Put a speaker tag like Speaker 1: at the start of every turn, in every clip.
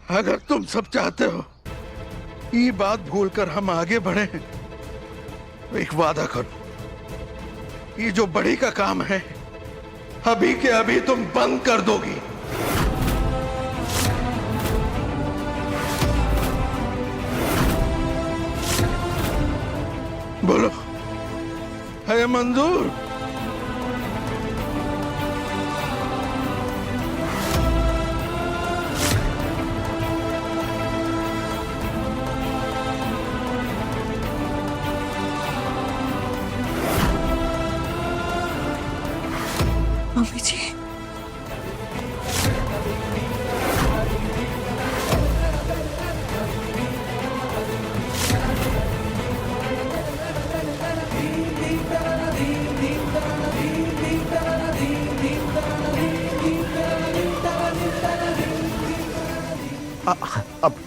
Speaker 1: अगर तुम सब चाहते हो ये बात भूलकर हम आगे बढ़े, तो एक वादा करो, ये जो बड़ी का काम है अभी के अभी तुम बंद कर दोगी। बोलो, है मंजूर?
Speaker 2: मम्मी जी,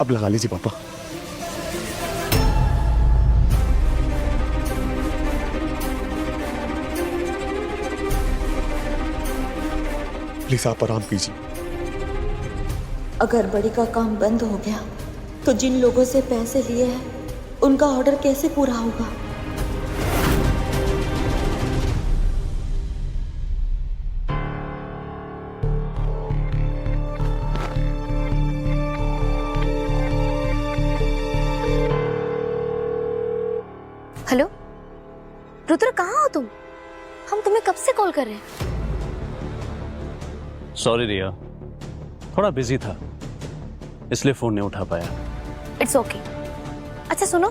Speaker 3: अब लगा लीजिए पापा। प्लीज आप आराम कीजिए।
Speaker 2: अगर बड़ी का काम बंद हो गया तो जिन लोगों से पैसे लिए हैं उनका ऑर्डर कैसे पूरा होगा?
Speaker 4: हेलो रुद्र, कहाँ हो तुम? हम तुम्हें कब से कॉल कर रहे हैं।
Speaker 5: सॉरी रिया, थोड़ा बिजी था इसलिए फोन नहीं उठा पाया।
Speaker 4: It's okay. अच्छा सुनो,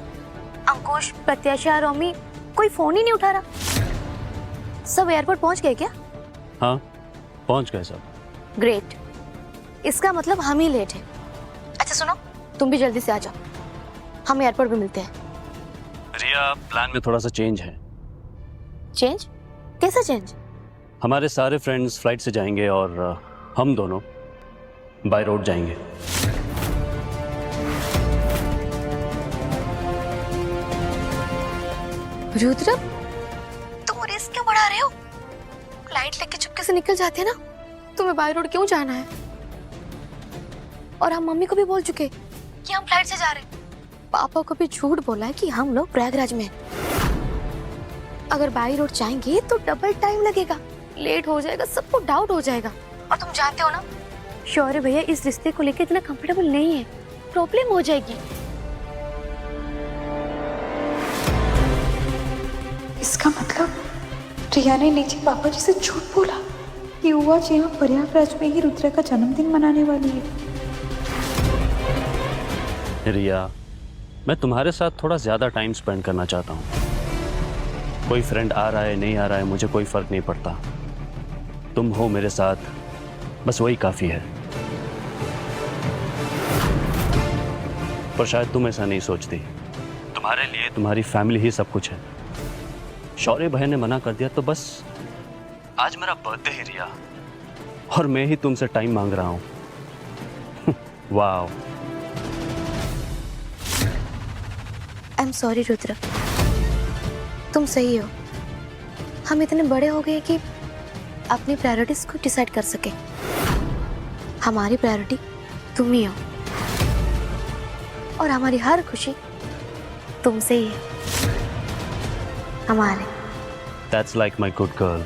Speaker 4: अंकुश, प्रत्याशा, रोमी कोई फोन ही नहीं उठा रहा। सब एयरपोर्ट पहुंच गए क्या?
Speaker 5: हाँ, पहुंच गए सब।
Speaker 4: ग्रेट, इसका मतलब हम ही लेट हैं। अच्छा सुनो, तुम भी जल्दी से आ जाओ, हम एयरपोर्ट पे मिलते हैं।
Speaker 5: रिया, प्लान में थोड़ा सा चेंज है।
Speaker 4: चेंज? कैसा चेंज?
Speaker 5: हमारे सारे फ्रेंड्स फ्लाइट से जाएंगे और हम दोनों बाय रोड जाएंगे।
Speaker 4: रुद्र, तुम रिस्क क्यों बढ़ा रहे हो? फ्लाइट लेके चुपके से निकल जाते ना, तुम्हें बाय रोड क्यों जाना है? और हम मम्मी को भी बोल चुके कि हम फ्लाइट से जा रहे हैं। पापा को भी झूठ बोला है कि हम लोग प्रयागराज में हैं। अगर बाई रोड जाएंगे तो डबल टाइम लगेगा, लेट हो जाएगा, सबको डाउट हो जाएगा। और तुम जानते हो ना, शौर्य भैया इस रिश्ते को लेकर इतना कंफर्टेबल नहीं है, प्रॉब्लम हो जाएगी।
Speaker 6: इसका मतलब रिया ने नीचे पापा जी से झूठ बोला कि वो आज यहाँ प्रयागराज में ही रुद्र का जन्मदिन मनाने वाली है।
Speaker 5: रिया, मैं तुम्हारे साथ थोड़ा ज्यादा टाइम स्पेंड करना चाहता हूँ। कोई फ्रेंड आ रहा है नहीं आ रहा है मुझे कोई फर्क नहीं पड़ता, तुम हो मेरे साथ, बस वही काफी है। पर शायद तुम ऐसा नहीं सोचती, तुम्हारे लिए तुम्हारी फैमिली ही सब कुछ है। शौर्य भाई ने मना कर दिया तो बस आज मेरा बर्थडे है रिया, और मैं ही तुमसे टाइम मांग रहा हूँ। वाह।
Speaker 4: आई एम सॉरी रुद्र, तुम सही हो। हम इतने बड़े हो गए कि अपनी प्रायोरिटीज को डिसाइड कर सके। हमारी प्रायोरिटी तुम ही हो, और हमारी हर खुशी तुमसे ही है। हमारे
Speaker 5: That's like my good girl.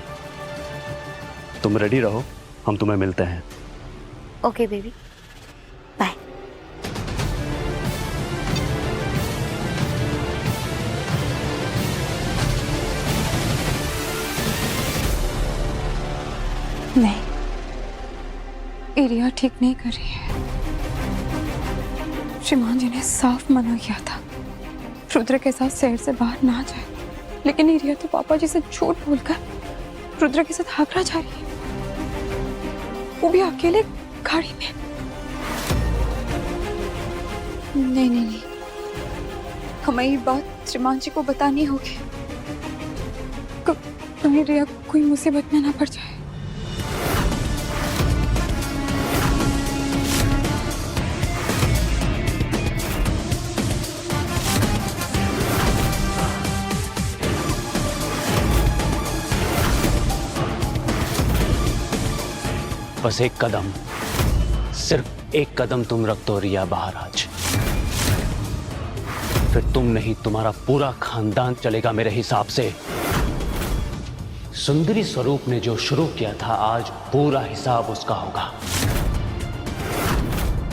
Speaker 5: तुम रेडी रहो, हम तुम्हें मिलते हैं।
Speaker 4: Okay baby, bye.
Speaker 6: नहीं, रिया ठीक नहीं कर रही है। श्रीमान जी ने साफ मना किया था रुद्र के साथ शहर से बाहर ना जाए, लेकिन रिया तो पापा जी से झूठ बोलकर रुद्र के साथ आगरा जा रही है, वो भी अकेले गाड़ी में। नहीं नहीं नहीं, हमें ये बात श्रीमान जी को बतानी होगी, कहीं रिया कोई मुसीबत में ना पड़ जाए।
Speaker 5: बस एक कदम, सिर्फ एक कदम तुम रख दो रिया बाहर आज, फिर तुम नहीं तुम्हारा पूरा खानदान चलेगा मेरे हिसाब से। सुंदरी स्वरूप ने जो शुरू किया था आज पूरा हिसाब उसका होगा।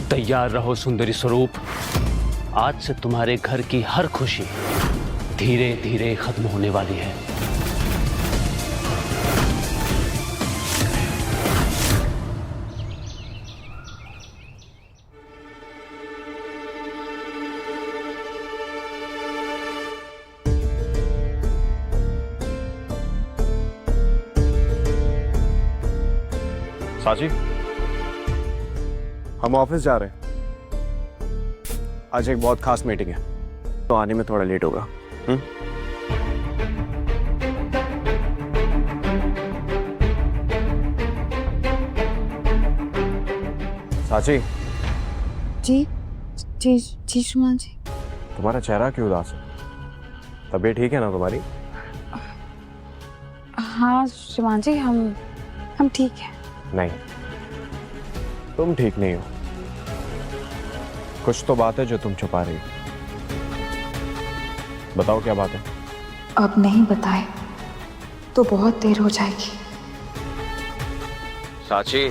Speaker 5: तैयार रहो सुंदरी स्वरूप, आज से तुम्हारे घर की हर खुशी धीरे धीरे खत्म होने वाली है।
Speaker 3: साची, हम ऑफिस जा रहे हैं। आज एक बहुत खास मीटिंग है, तो आने में थोड़ा लेट होगा। साची,
Speaker 6: जी जी जी श्रीमान जी।
Speaker 3: तुम्हारा चेहरा क्यों उदास है? तबीयत ठीक है ना तुम्हारी?
Speaker 6: हाँ श्रीमान जी, हम ठीक हैं।
Speaker 3: नहीं, तुम ठीक नहीं हो। कुछ तो बात है जो तुम छुपा रही हो। बताओ क्या बात है?
Speaker 6: अब नहीं बताए तो बहुत देर हो जाएगी।
Speaker 3: साची,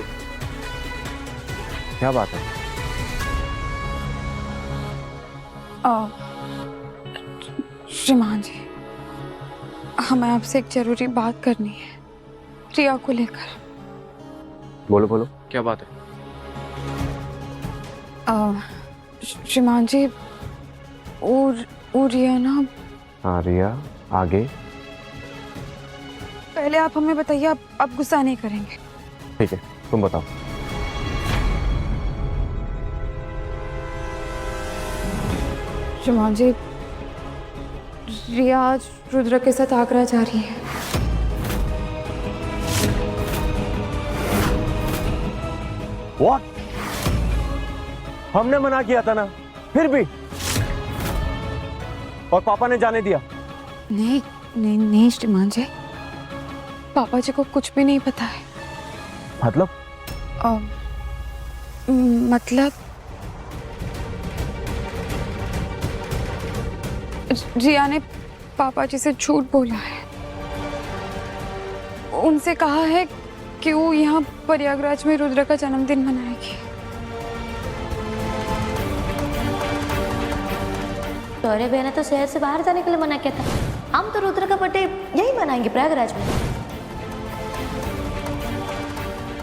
Speaker 3: क्या बात है?
Speaker 6: श्रीमान जी, हमें आपसे एक जरूरी बात करनी है रिया को लेकर।
Speaker 3: बोलो बोलो, क्या बात है?
Speaker 6: श्रीमान जी, वो रिया ना।
Speaker 3: हाँ रिया, आगे?
Speaker 6: पहले आप हमें बताइए, आप गुस्सा नहीं करेंगे?
Speaker 3: ठीक है, तुम बताओ।
Speaker 6: श्रीमान जी, रिया आज रुद्र के साथ आगरा जा रही है।
Speaker 3: What? हमने मना किया था ना, फिर भी? और पापा ने जाने दिया?
Speaker 6: नहीं नहीं नहीं श्रीमान जी, पापा जी को कुछ भी नहीं पता है।
Speaker 3: मतलब?
Speaker 6: मतलब रिया ने पापा जी से झूठ बोला है। उनसे कहा है कि वो यहाँ प्रयागराज में रुद्र का जन्मदिन मनाएगी।
Speaker 2: शौर्य भैया ने तो शहर से बाहर जाने के लिए मना किया था। हम तो रुद्र का बर्थडे यही मनाएंगे प्रयागराज में।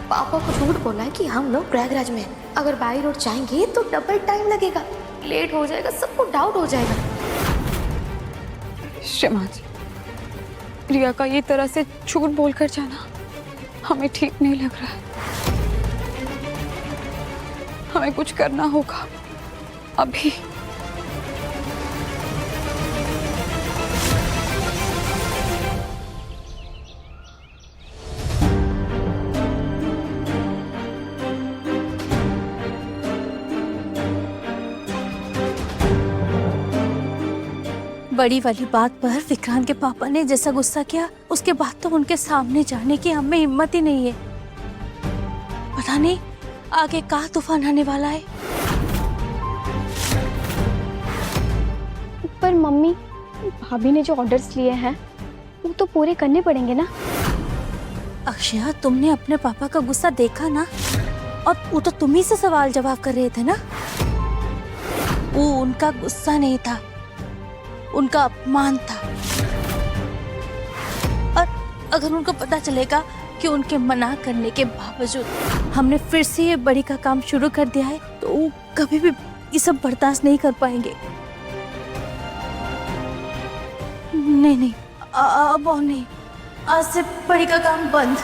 Speaker 2: पापा को झूठ बोला है कि हम लोग प्रयागराज में अगर बाई रोड जाएंगे तो डबल टाइम लगेगा, लेट हो जाएगा, सबको डाउट हो जाएगा।
Speaker 6: श्रीमान जी, रिया का ये तरह से झूठ बोलकर जाना हमें ठीक नहीं लग रहा है। हमें कुछ करना होगा अभी।
Speaker 2: बड़ी वाली बात पर विक्रांत के पापा ने जैसा गुस्सा किया, उसके बाद तो उनके सामने जाने की हमें हिम्मत ही नहीं है। पता नहीं आगे क्या तूफान आने वाला है।
Speaker 4: पर मम्मी, भाभी ने जो ऑर्डर्स लिए हैं वो तो पूरे करने पड़ेंगे ना।
Speaker 2: अक्षया, तुमने अपने पापा का गुस्सा देखा ना, और वो तो तुम ही से सवाल जवाब कर रहे थे ना। वो उनका गुस्सा नहीं था, उनका अपमान था। और अगर उनको पता चलेगा कि उनके मना करने के बावजूद हमने फिर से ये बड़ी का काम शुरू कर दिया है, तो वो कभी भी ये सब बर्दाश्त नहीं कर पाएंगे। नहीं नहीं, अब और नहीं, आज से बड़ी का काम बंद।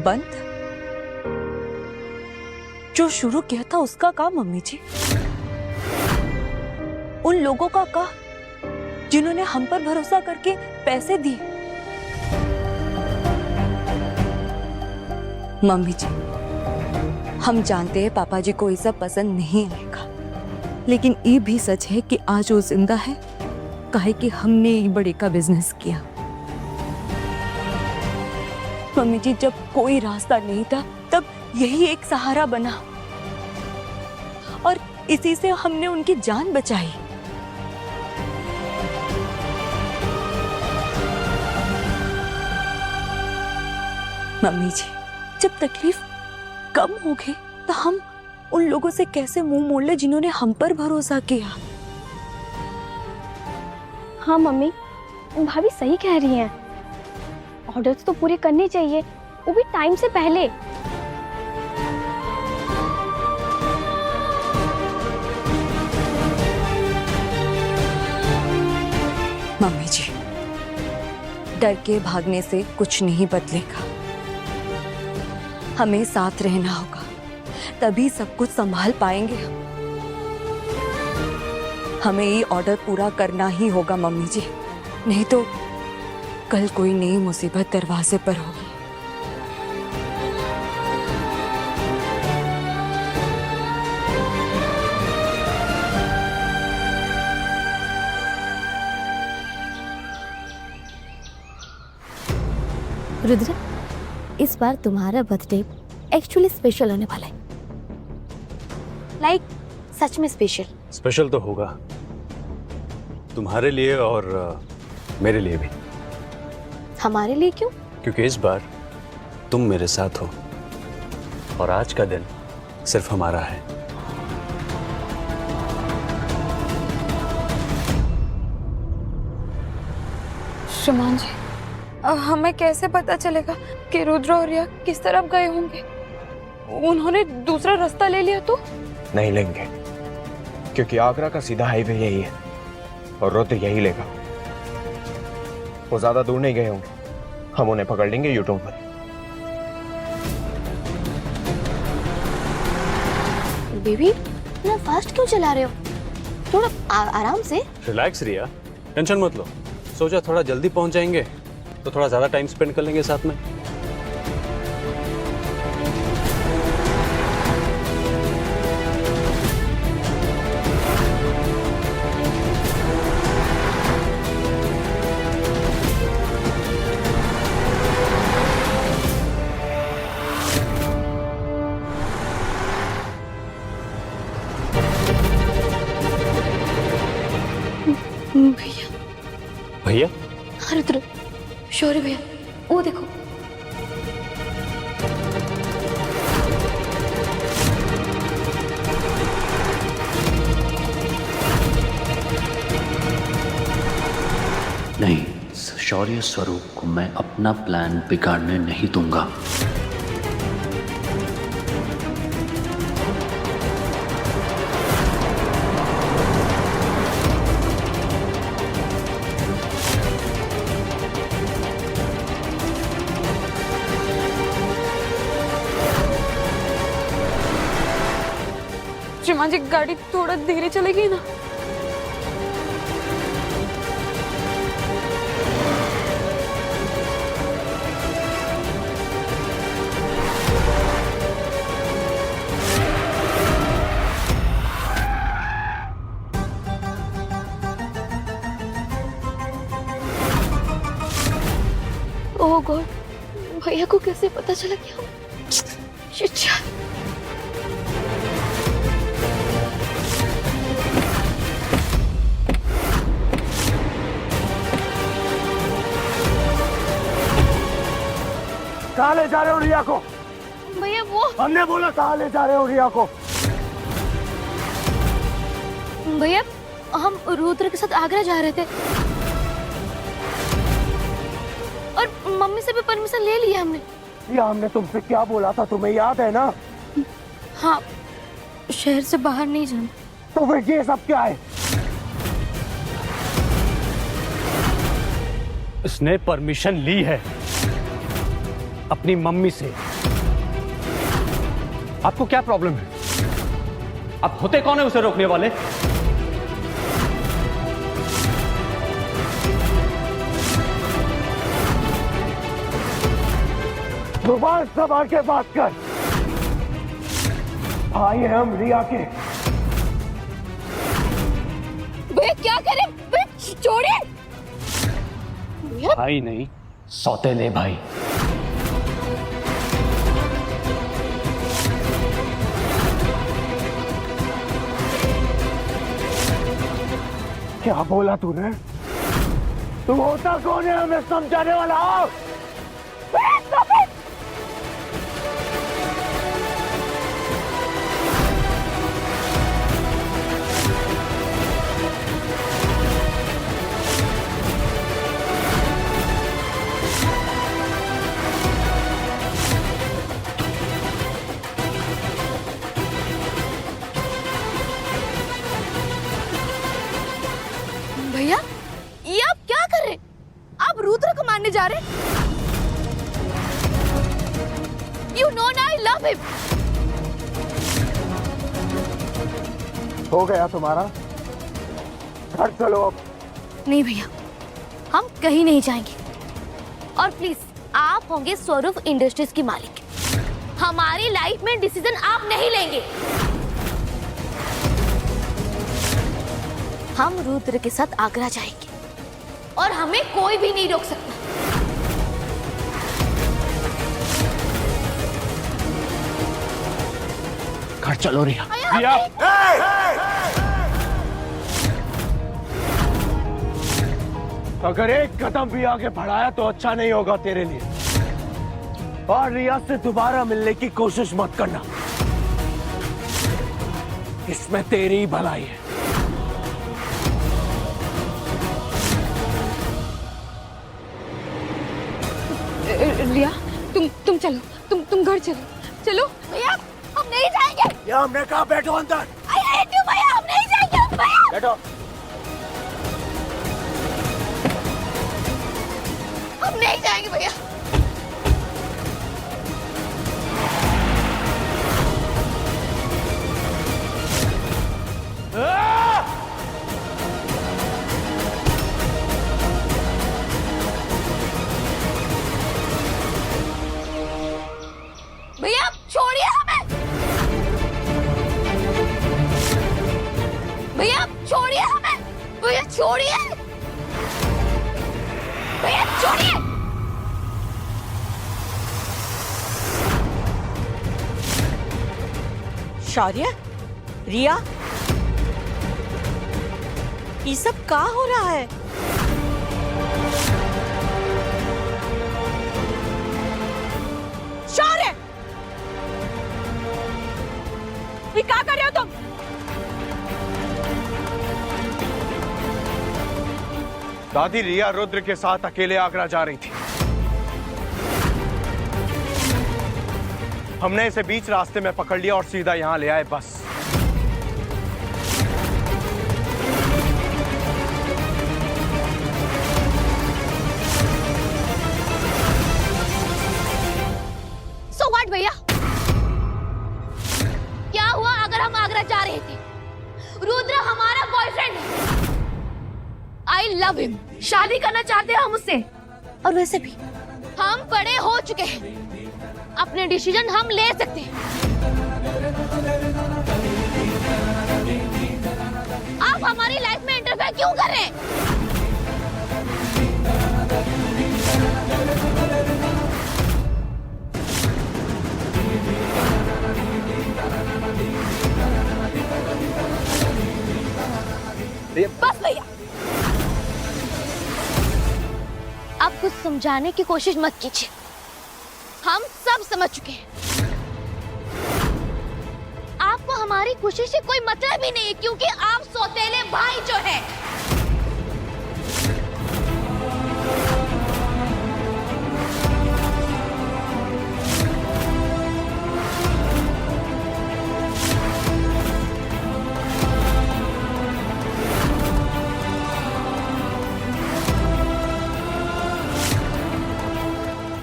Speaker 7: बंद? जो शुरू किया था उसका काम मम्मी जी, उन लोगों का जिन्होंने हम पर भरोसा करके पैसे दिए। मम्मी जी, हम जानते हैं पापा जी को ये सब पसंद नहीं आएगा, लेकिन ये भी सच है कि आज वो जिंदा है काहे कि हमने ये बड़े का बिजनेस किया। मम्मी जी, जब कोई रास्ता नहीं था तब यही एक सहारा बना और इसी से हमने उनकी जान बचाई। मम्मी जी, जब तकलीफ कम होगी तो हम उन लोगों से कैसे मुंह मोड़ ले जिन्होंने हम पर भरोसा किया।
Speaker 4: हाँ मम्मी, भाभी सही कह रही हैं। ऑर्डर्स तो पूरे करने चाहिए, वो भी टाइम से पहले।
Speaker 7: मम्मी जी, डर के भागने से कुछ नहीं बदलेगा। हमें साथ रहना होगा, तभी सब कुछ संभाल पाएंगे हम। हमें ये ऑर्डर पूरा करना ही होगा मम्मी जी, नहीं तो कल कोई नई मुसीबत दरवाजे पर होगी।
Speaker 4: रुद्र, इस बार तुम्हारा बर्थडे एक्चुअली स्पेशल होने वाला है। लाइक सच में स्पेशल।
Speaker 5: स्पेशल तो होगा, तुम्हारे लिए और मेरे लिए भी।
Speaker 4: हमारे लिए क्यों?
Speaker 5: क्योंकि इस बार तुम मेरे साथ हो और आज का दिन सिर्फ हमारा है।
Speaker 6: श्रीमान जी, हमें कैसे पता चलेगा कि रुद्र और रिया किस तरफ गए होंगे? उन्होंने दूसरा रास्ता ले लिया तो?
Speaker 3: नहीं लेंगे, क्योंकि आगरा का सीधा हाईवे यही है और रुद्र यही लेगा। वो ज्यादा दूर नहीं गए होंगे, हम उन्हें पकड़ लेंगे यूट्यूब पर।
Speaker 4: बेबी, इतना फास्ट क्यों चला रहे हो? थोड़ा आराम से।
Speaker 5: रिलैक्स रिया, टेंशन मत लो। सोचा थोड़ा जल्दी पहुंच जाएंगे तो थोड़ा ज्यादा टाइम स्पेंड कर लेंगे साथ में।
Speaker 4: भैया।
Speaker 5: भैया?
Speaker 4: हाँ रुद्र, शौर्य भैया, वो देखो।
Speaker 5: नहीं, शौर्य स्वरूप को मैं अपना प्लान बिगाड़ने नहीं दूंगा।
Speaker 6: श्रीमान जी, गाड़ी थोड़ा धीरे चलेगी ना?
Speaker 4: ओह गॉड, भैया को कैसे पता चला कि हम शिट।
Speaker 3: कहाँ ले जा रहे हो रिया को?
Speaker 4: भैया वो
Speaker 3: हमने बोला कहाँ ले जा रहे हो रिया को?
Speaker 4: भैया, हम रुद्र के साथ आगरा जा रहे थे और मम्मी से भी परमिशन ले लिया हमने।
Speaker 3: या हमने तुमसे क्या बोला था, तुम्हें याद है ना?
Speaker 4: हाँ, शहर से बाहर नहीं जाना।
Speaker 3: तो फिर ये सब क्या है?
Speaker 5: उसने परमिशन ली है अपनी मम्मी से। आपको क्या प्रॉब्लम है? आप होते कौन है उसे रोकने वाले?
Speaker 3: जुबान संभाल के बात कर। भाई है हम रिया के।
Speaker 4: भैया क्या करें? भैया छोड़िए।
Speaker 5: भाई नहीं, सौतेले भाई।
Speaker 3: क्या बोला तूने? तू होता कौन है हमें समझाने वाला?
Speaker 4: भैया ये आप क्या कर रहे? आप रुद्र को मारने जा रहे? You know I love him.
Speaker 3: हो गया तुम्हारा? घर चलो अब।
Speaker 4: नहीं भैया, हम कहीं नहीं जाएंगे। और प्लीज आप होंगे स्वरूप इंडस्ट्रीज की मालिक, हमारी लाइफ में डिसीजन आप नहीं लेंगे। हम रुद्र के साथ आगरा जाएंगे और हमें कोई भी नहीं रोक सकता।
Speaker 3: घर चलो रिया।
Speaker 4: रिया!
Speaker 3: अगर एक कदम भी आगे बढ़ाया तो अच्छा नहीं होगा तेरे लिए। और रिया से दोबारा मिलने की कोशिश मत करना, इसमें तेरी ही भलाई है।
Speaker 6: रिया तुम चलो, तुम घर चलो। चलो
Speaker 4: भैया हम नहीं जाएंगे।
Speaker 3: ये हमने कहा बैठो अंदर।
Speaker 4: भैया हम नहीं जाएंगे। भैया
Speaker 3: बैठो।
Speaker 4: हम नहीं जाएंगे भैया। भैया छोड़िए हमें। भैया छोड़िए हमें। भैया छोड़िए। भैया छोड़िए।
Speaker 7: शौर्य, रिया, ये सब क्या हो रहा है? शौर्य, ये क्या कर रहे हो तुम?
Speaker 3: दादी, रिया रुद्र के साथ अकेले आगरा जा रही थी। हमने इसे बीच रास्ते में पकड़ लिया और सीधा यहाँ ले आए, बस।
Speaker 4: So what भैया? क्या हुआ अगर हम आगरा जा रहे थे? रुद्र हमारा बॉयफ्रेंड है। I love him. शादी करना चाहते हैं हम उससे। और वैसे भी हम बड़े हो चुके हैं, अपने डिसीजन हम ले सकते हैं। आप हमारी लाइफ में इंटरफेयर क्यों कर रहे हैं? बस भैया, आप कुछ समझाने की कोशिश मत कीजिए, हम सब समझ चुके हैं। आपको हमारी खुशी से कोई मतलब ही नहीं है, क्योंकि आप सौतेले भाई जो है।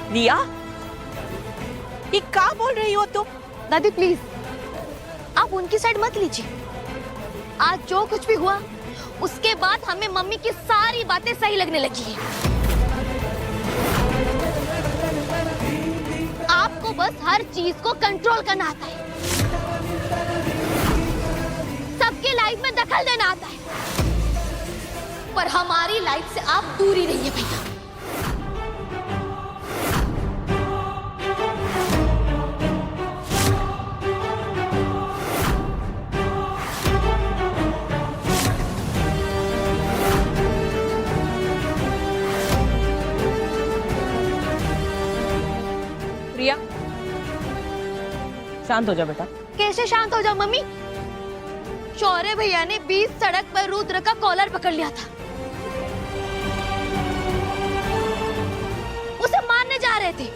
Speaker 7: रिया, ये क्या बोल रही हो तुम?
Speaker 4: दादी प्लीज, आप उनकी साइड मत लीजिए। आज जो कुछ भी हुआ, उसके बाद हमें मम्मी की सारी बातें सही लगने लगी है। आपको बस हर चीज को कंट्रोल करना आता है, सबके लाइफ में दखल देना आता है, पर हमारी लाइफ से आप दूर ही रहिए भैया।
Speaker 7: प्रिया, शांत हो जा बेटा।
Speaker 4: कैसे शांत हो जाओ मम्मी? शौर्य भैया ने बीच सड़क पर रुद्र का कॉलर पकड़ लिया था, उसे मारने जा रहे थे।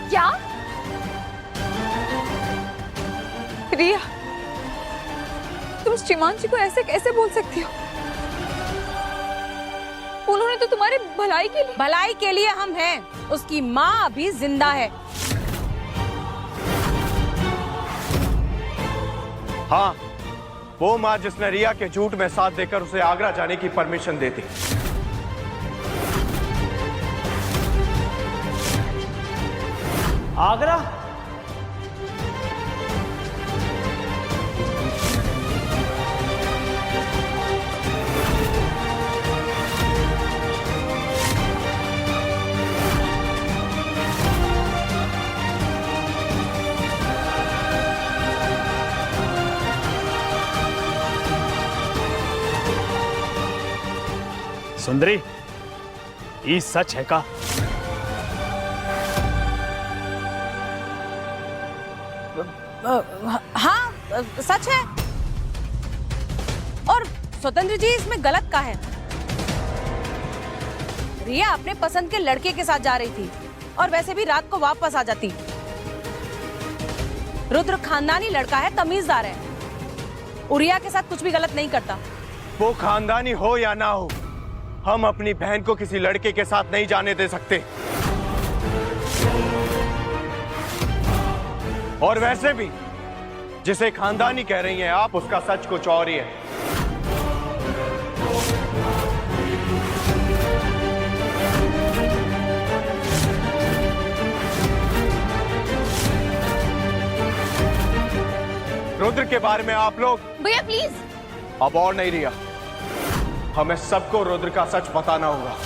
Speaker 4: क्या?
Speaker 6: रिया, तुम श्रीमान जी को ऐसे कैसे बोल सकती हो? उन्होंने तो तुम्हारी
Speaker 7: भलाई के लिए हम हैं। उसकी माँ अभी जिंदा है।
Speaker 3: हाँ, वो माँ जिसने रिया के झूठ में साथ देकर उसे आगरा जाने की परमिशन दे दी।
Speaker 5: आगरा? सुंदरी, ये सच है का?
Speaker 7: हाँ, सच है। और स्वतंत्र जी, इसमें गलत का है? रिया अपने पसंद के लड़के के साथ जा रही थी और वैसे भी रात को वापस आ जाती। रुद्र खानदानी लड़का है, तमीजदार है, रिया के साथ कुछ भी गलत नहीं करता।
Speaker 3: वो खानदानी हो या ना हो, हम अपनी बहन को किसी लड़के के साथ नहीं जाने दे सकते। और वैसे भी जिसे खानदानी कह रही हैं आप, उसका सच कुछ और ही है। रुद्र के बारे में आप लोग
Speaker 4: भैया प्लीज।
Speaker 3: अब और नहीं रिया, हमें सबको रुद्र का सच बताना होगा।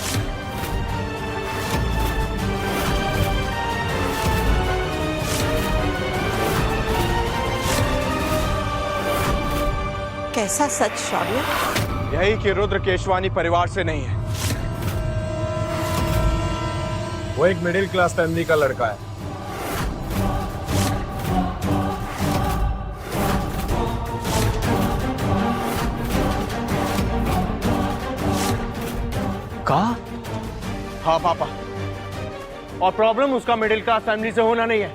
Speaker 7: कैसा सच शौर्य?
Speaker 3: यही कि रुद्र केशवानी परिवार से नहीं है। वो एक मिडिल क्लास फैमिली का लड़का है।
Speaker 5: कहा?
Speaker 3: हाँ पापा, और प्रॉब्लम उसका मिडिल क्लास फैमिली से होना नहीं है।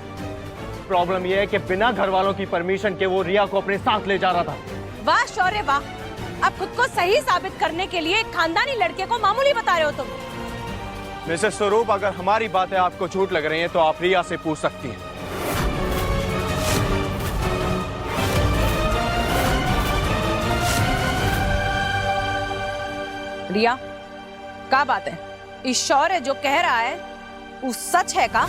Speaker 3: प्रॉब्लम यह है कि बिना घर वालों की परमिशन के वो रिया को अपने साथ ले जा रहा था।
Speaker 7: वाह शौर्य वाह, अब खुद को सही साबित करने के लिए एक खानदानी लड़के को मामूली बता रहे हो तुम।
Speaker 3: मिसेस स्वरूप, अगर हमारी बातें आपको झूठ लग रही हैं तो आप रिया से पूछ सकती हैं।
Speaker 7: रिया, क्या बात है? इस शौर्य जो कह रहा है वो सच है का?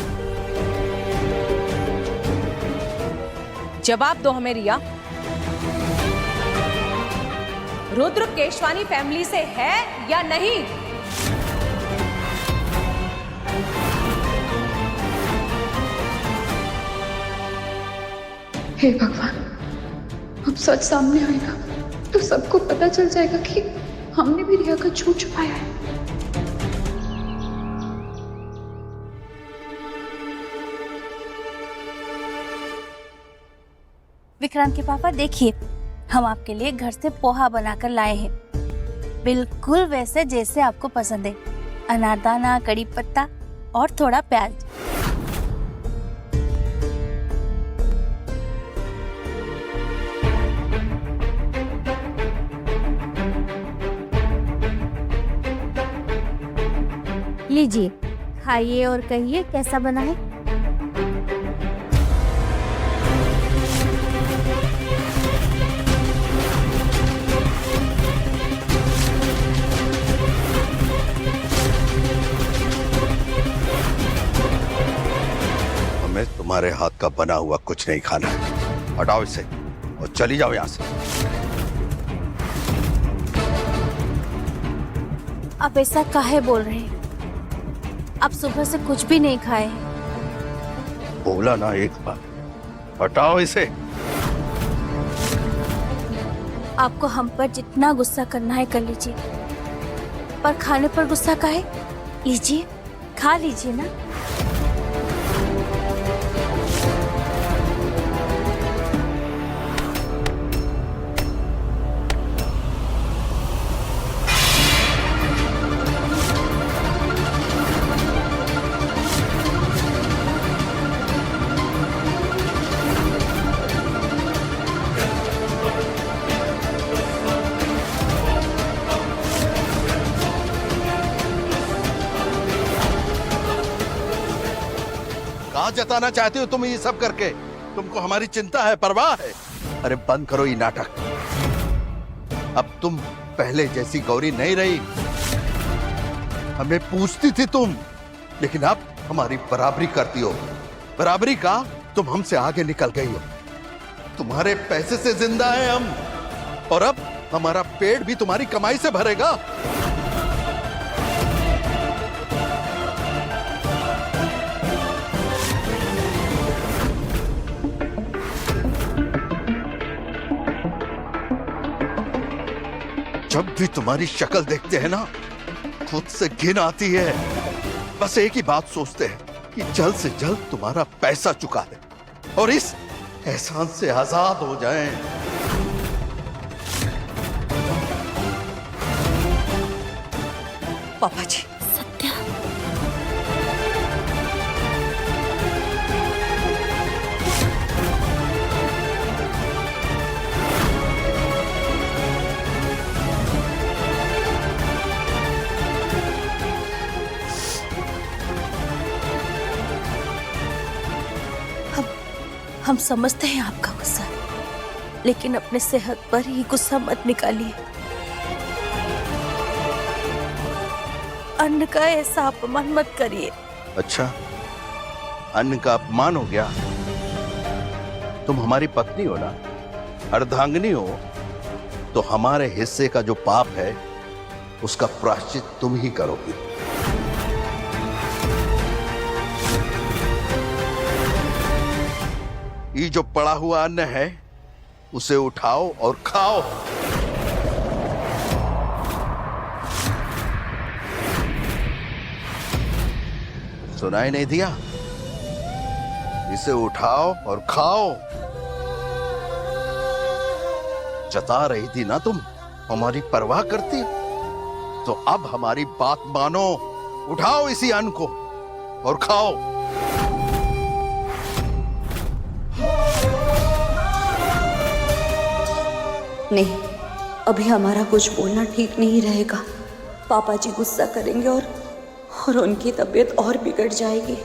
Speaker 7: जवाब दो हमें रिया। रुद्र केशवानी फैमिली से है या नहीं?
Speaker 6: हे भगवान, अब सच सामने आएगा तो सबको पता चल जाएगा कि हमने भी रिया का झूठ छुपाया है।
Speaker 2: विक्रांत के पापा देखिए, हम आपके लिए घर से पोहा बनाकर लाए हैं, बिल्कुल वैसे जैसे आपको पसंद है। अनारदाना, कड़ी पत्ता और थोड़ा प्याज। लीजिए, खाइए और कहिए कैसा बना है।
Speaker 1: हमें तुम्हारे हाथ का बना हुआ कुछ नहीं खाना है। हटाओ इसे और चली जाओ यहाँ से।
Speaker 2: आप ऐसा काहे बोल रहे हैं? आप सुबह से कुछ भी नहीं खाए।
Speaker 1: बोला ना एक बार, हटाओ इसे।
Speaker 2: आपको हम पर जितना गुस्सा करना है कर लीजिए, पर खाने पर गुस्सा काहे? लीजिए, खा लीजिए ना।
Speaker 1: कहाँ जताना चाहती हो तुम ये सब करके? तुमको हमारी चिंता है, परवाह है? अरे बंद करो ये नाटक। अब तुम पहले जैसी गौरी नहीं रही। हमें पूछती थी तुम, लेकिन अब हमारी बराबरी करती हो। बराबरी का तुम हमसे आगे निकल गई हो। तुम्हारे पैसे से जिंदा है हम, और अब हमारा पेट भी तुम्हारी कमाई से भरेगा। जब भी तुम्हारी शक्ल देखते हैं ना, खुद से घिन आती है। बस एक ही बात सोचते हैं कि जल्द से जल्द तुम्हारा पैसा चुका दे और इस एहसान से आजाद हो जाएं।
Speaker 7: पापा जी,
Speaker 2: सत्या, हम समझते हैं आपका गुस्सा, लेकिन अपने सेहत पर ही गुस्सा मत निकालिए। अन्न का ऐसा अपमान मत करिए।
Speaker 1: अच्छा, अन्न का अपमान हो गया? तुम हमारी पत्नी हो ना, अर्धांगिनी हो, तो हमारे हिस्से का जो पाप है उसका प्रायश्चित तुम ही करोगी। ये जो पड़ा हुआ अन्न है उसे उठाओ और खाओ। सुनाई नहीं दिया? इसे उठाओ और खाओ। जता रही थी ना तुम हमारी परवाह करती, तो अब हमारी बात मानो। उठाओ इसी अन्न को और खाओ।
Speaker 7: नहीं, अभी हमारा कुछ बोलना ठीक नहीं रहेगा। पापा जी गुस्सा करेंगे और उनकी तबीयत और बिगड़ जाएगी।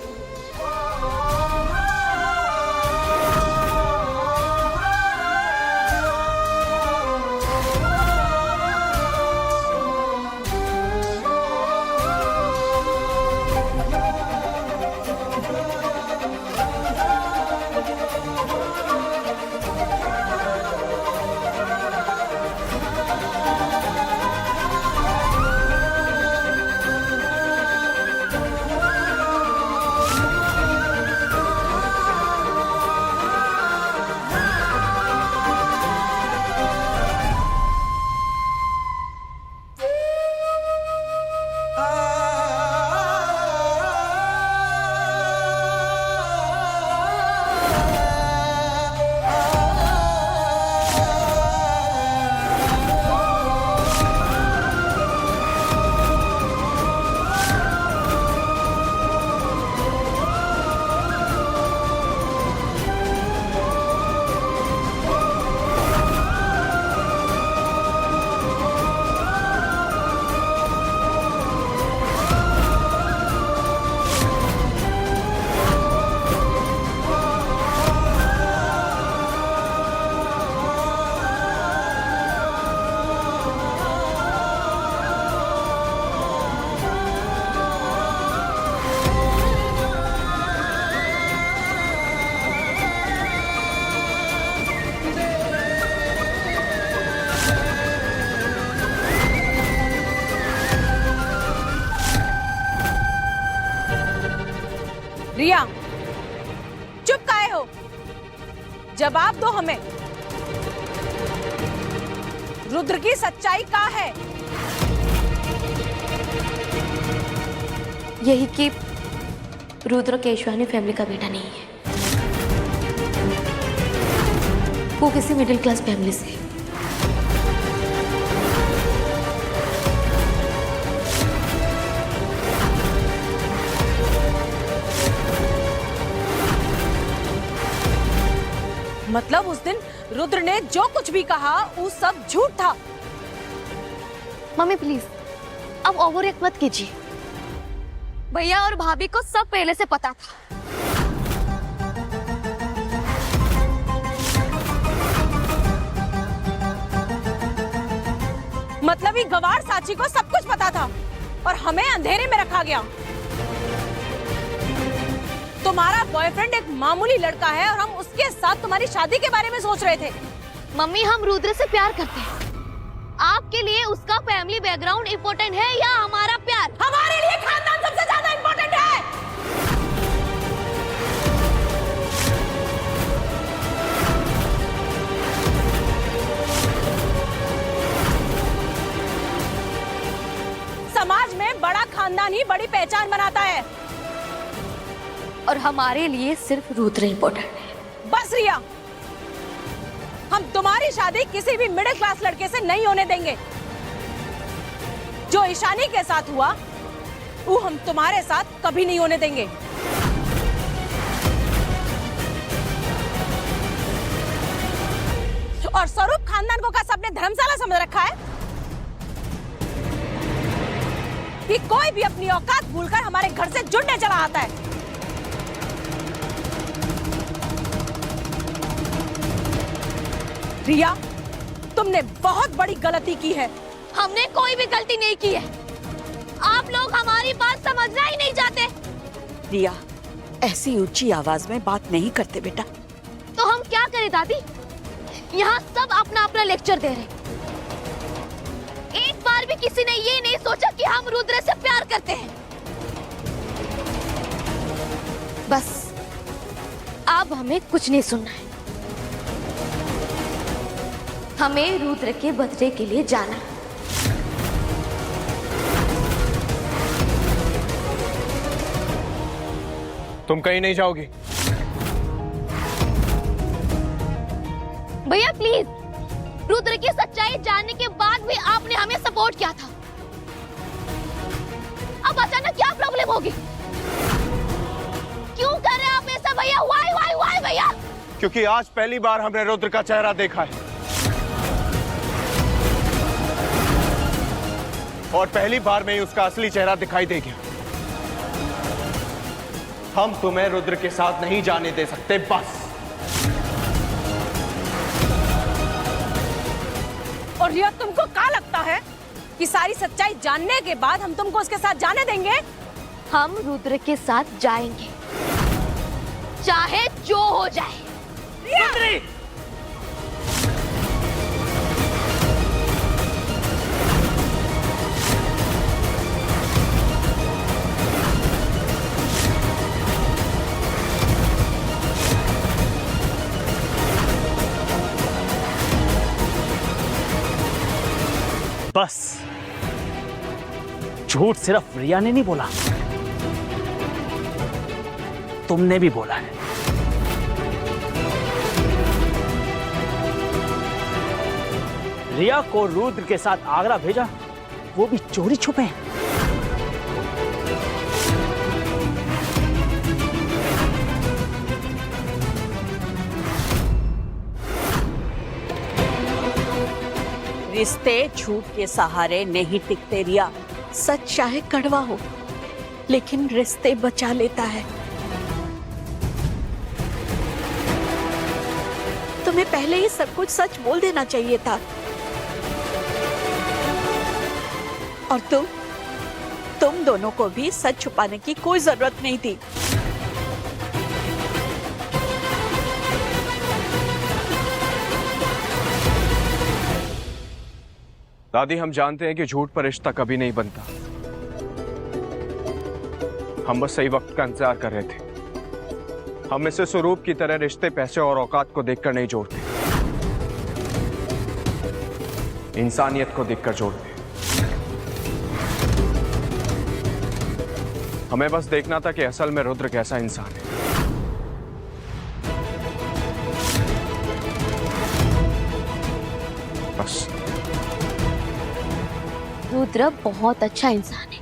Speaker 8: रिया, चुप काहे हो? जवाब दो हमें। रुद्र की सच्चाई क्या है?
Speaker 4: यही कि रुद्र केशवानी फैमिली का बेटा नहीं है, वो किसी मिडिल क्लास फैमिली से है।
Speaker 8: मतलब उस दिन रुद्र ने जो कुछ भी कहा वो सब झूठ था।
Speaker 4: मम्मी प्लीज अब ओवर रिएक्ट मत कीजिए। भैया और भाभी को सब पहले से पता था।
Speaker 8: मतलब ही गवार साची को सब कुछ पता था और हमें अंधेरे में रखा गया। तुम्हारा बॉयफ्रेंड एक मामूली लड़का है और हम उसके साथ तुम्हारी शादी के बारे में सोच रहे थे।
Speaker 4: मम्मी हम रुद्र से प्यार करते हैं। आपके लिए उसका फैमिली बैकग्राउंड इम्पोर्टेंट है या हमारा प्यार?
Speaker 8: हमारे लिए खानदान सबसे ज्यादा इम्पोर्टेंट है। समाज में बड़ा खानदान ही बड़ी पहचान बनाता है
Speaker 4: और हमारे लिए सिर्फ रुद्र इम्पोर्टेंट है।
Speaker 8: बस रिया, हम तुम्हारी शादी किसी भी मिडिल क्लास लड़के से नहीं होने देंगे। जो ईशानी के साथ हुआ वो हम तुम्हारे साथ कभी नहीं होने देंगे। और स्वरूप खानदान को क्या सबने धर्मशाला समझ रखा है कि कोई भी अपनी औकात भूलकर हमारे घर से जुड़ने चला आता है? रिया, तुमने बहुत बड़ी गलती की है।
Speaker 4: हमने कोई भी गलती नहीं की है। आप लोग हमारी बात समझना ही नहीं चाहते।
Speaker 7: रिया, ऐसी ऊंची आवाज में बात नहीं करते बेटा।
Speaker 4: तो हम क्या करें दादी? यहाँ सब अपना अपना लेक्चर दे रहे। एक बार भी किसी ने ये नहीं सोचा कि हम रुद्र से प्यार करते हैं। बस अब हमें कुछ नहीं सुनना है। हमें रुद्र के बर्थडे के लिए जाना।
Speaker 3: तुम कहीं नहीं जाओगी।
Speaker 4: भैया प्लीज, रुद्र की सच्चाई जानने के बाद भी आपने हमें सपोर्ट किया था। अब अचानक क्या प्रॉब्लम होगी? क्यों कर रहे हैं आप ऐसा भैया? वाई भैया?
Speaker 3: क्योंकि आज पहली बार हमने रुद्र का चेहरा देखा है और पहली बार में ही उसका असली चेहरा दिखाई दे गया। हम तुम्हें रुद्र के साथ नहीं जाने दे सकते। बस।
Speaker 8: और रिया, तुमको क्या लगता है कि सारी सच्चाई जानने के बाद हम तुमको उसके साथ जाने देंगे?
Speaker 4: हम रुद्र के साथ जाएंगे, चाहे जो हो जाए।
Speaker 5: बस झूठ सिर्फ रिया ने नहीं बोला, तुमने भी बोला है। रिया को रुद्र के साथ आगरा भेजा, वो भी चोरी छुपे।
Speaker 7: रिश्ते झूठ के सहारे नहीं टिकते रिया। सच चाहे कड़वा हो, लेकिन रिश्ते बचा लेता है। तुम्हें पहले ही सब कुछ सच बोल देना चाहिए था। और तुम दोनों को भी सच छुपाने की कोई जरूरत नहीं थी।
Speaker 3: दादी, हम जानते हैं कि झूठ पर रिश्ता कभी नहीं बनता। हम बस सही वक्त का इंतजार कर रहे थे। हम इसे स्वरूप की तरह रिश्ते पैसे और औकात को देखकर नहीं जोड़ते। इंसानियत को देखकर छोड़ दे। हमें बस देखना था कि असल में रुद्र कैसा इंसान है। बस।
Speaker 4: रुद्र बहुत अच्छा इंसान है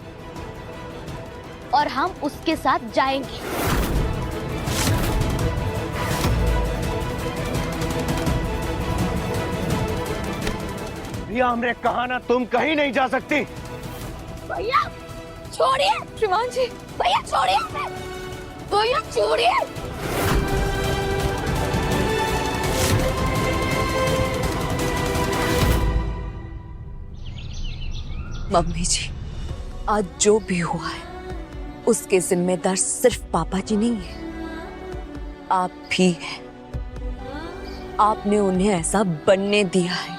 Speaker 4: और हम उसके साथ जाएंगे।
Speaker 3: रिया, हमने कहा ना तुम कहीं नहीं जा सकती।
Speaker 4: भैया छोड़िए।
Speaker 6: श्रीमान जी,
Speaker 4: भैया छोड़िए। भैया छोड़िए।
Speaker 7: मम्मी जी, आज जो भी हुआ है उसके जिम्मेदार सिर्फ पापा जी नहीं है, आप भी हैं। आपने उन्हें ऐसा बनने दिया है।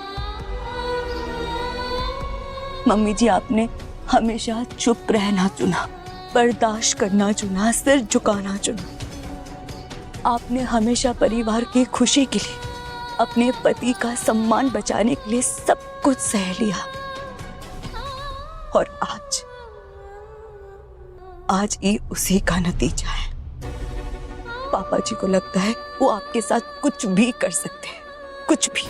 Speaker 7: मम्मी जी, आपने हमेशा चुप रहना चुना, बर्दाश्त करना चुना, सिर झुकाना चुना। आपने हमेशा परिवार की खुशी के लिए, अपने पति का सम्मान बचाने के लिए सब कुछ सह लिया। और आज ये उसी का नतीजा है। पापा जी को लगता है वो आपके साथ कुछ भी कर सकते हैं, कुछ भी।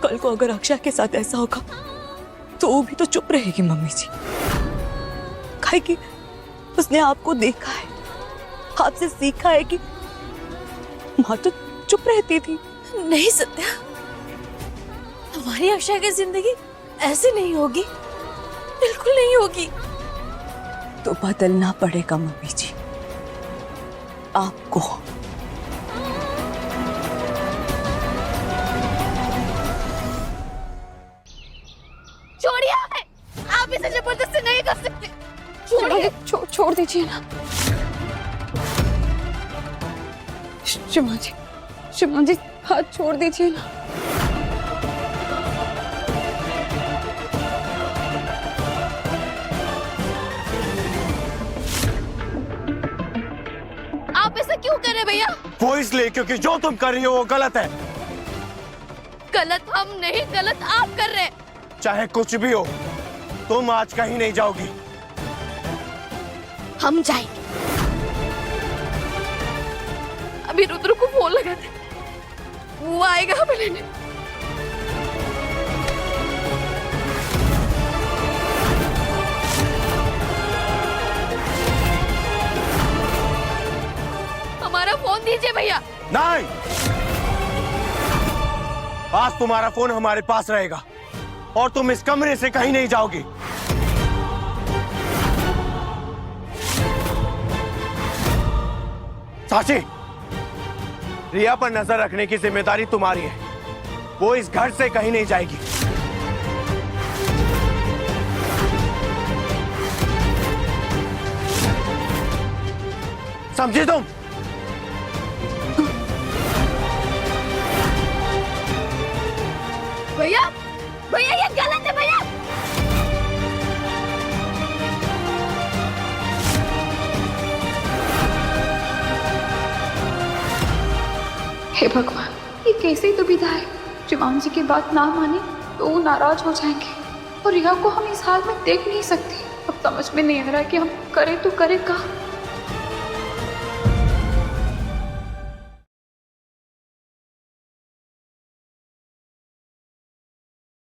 Speaker 7: कल को अगर अक्षय के साथ ऐसा होगा तो वो भी तो चुप रहेगी मम्मी जी। काहे कि उसने आपको देखा है, आपसे सीखा है कि माँ तो चुप रहती थी।
Speaker 2: नहीं सत्या, हमारी अक्षय की जिंदगी ऐसे नहीं होगी, बिल्कुल नहीं होगी।
Speaker 7: तो बदलना पड़ेगा मम्मी जी आपको।
Speaker 4: छोड़िए, आप इसे जबरदस्ती नहीं कर सकते। छोड़िए।
Speaker 6: छोड़ दीजिए ना। श्रीमान जी हाथ छोड़ दीजिए ना।
Speaker 4: आप ऐसा क्यों कर रहे भैया?
Speaker 3: वो इसलिए क्योंकि जो तुम कर रही हो वो गलत है।
Speaker 4: गलत हम नहीं, गलत आप कर रहे हैं।
Speaker 3: चाहे कुछ भी हो, तुम आज कहीं नहीं जाओगी।
Speaker 4: हम जाएंगे। अभी रुद्र को फोन लगा दे, वो आएगा हमें लेने। हमारा फोन दीजिए भैया।
Speaker 3: नहीं, आज तुम्हारा फोन हमारे पास रहेगा और तुम इस कमरे से कहीं नहीं जाओगी। साची, रिया पर नजर रखने की जिम्मेदारी तुम्हारी है। वो इस घर से कहीं नहीं जाएगी। समझी तुम?
Speaker 4: भैया, भैया ये गलत है भैया।
Speaker 6: हे भगवान, ये कैसी दुविधा है। श्रीमान जी की बात ना माने तो वो नाराज हो जाएंगे और रिया को हम इस हाल में देख नहीं सकते। अब समझ में नहीं आ रहा कि हम करें तो करें क्या।